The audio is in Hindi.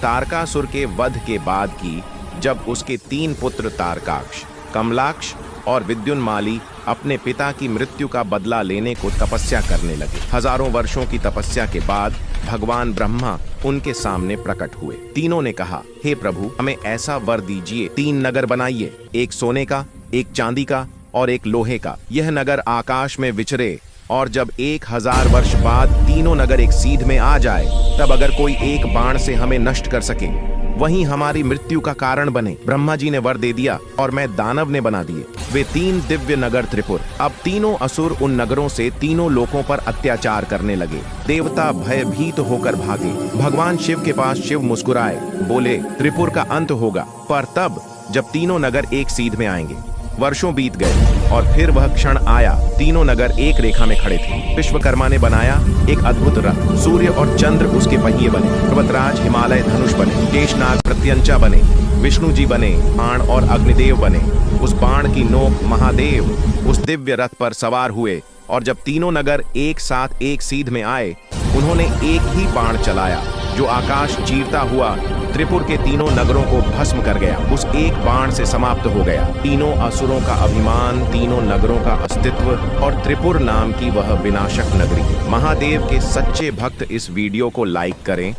तारकासुर के वध के बाद की, जब उसके 3 पुत्र तारकाक्ष, कमलाक्ष और विद्युन्माली अपने पिता की मृत्यु का बदला लेने को तपस्या करने लगे। हजारों वर्षों की तपस्या के बाद भगवान ब्रह्मा उनके सामने प्रकट हुए। तीनों ने कहा, हे प्रभु, हमें ऐसा वर दीजिए, 3 नगर बनाइए, एक सोने का, एक चांदी का और एक लोहे का। यह नगर आकाश में विचरे और जब 1000 वर्ष बाद तीनों नगर एक सीध में आ जाए, तब अगर कोई एक बाण से हमें नष्ट कर सके, वहीं हमारी मृत्यु का कारण बने। ब्रह्मा जी ने वर दे दिया और मैं दानव ने बना दिए वे 3 दिव्य नगर त्रिपुर। अब तीनों असुर उन नगरों से तीनों लोकों पर अत्याचार करने लगे। देवता भयभीत होकर भागे। भगवान शिव के पास शिव मुस्कुराए, बोले, त्रिपुर का अंत होगा, पर तब जब तीनों नगर एक सीध में आएंगे। वर्षों बीत गए और फिर वह क्षण आया। तीनों नगर एक रेखा में खड़े थे। विश्वकर्मा ने बनाया एक अद्भुत रथ। सूर्य और चंद्र उसके पहिए बने। पर्वतराज हिमालय धनुष बने। शेषनाग प्रत्यंचा बने। विष्णु जी बने। बाण और अग्निदेव बने। उस बाण की नोक महादेव उस दिव्य रथ पर सवार हुए और जब तीनों नगर एक साथ एक सीध में आए, उन्होंने एक ही बाण चलाया जो आकाश चीरता हुआ त्रिपुर के तीनों नगरों को भस्म कर गया। उस एक बाण से समाप्त हो गया तीनों असुरों का अभिमान, तीनों नगरों का अस्तित्व और त्रिपुर नाम की वह विनाशक नगरी। महादेव के सच्चे भक्त इस वीडियो को लाइक करें।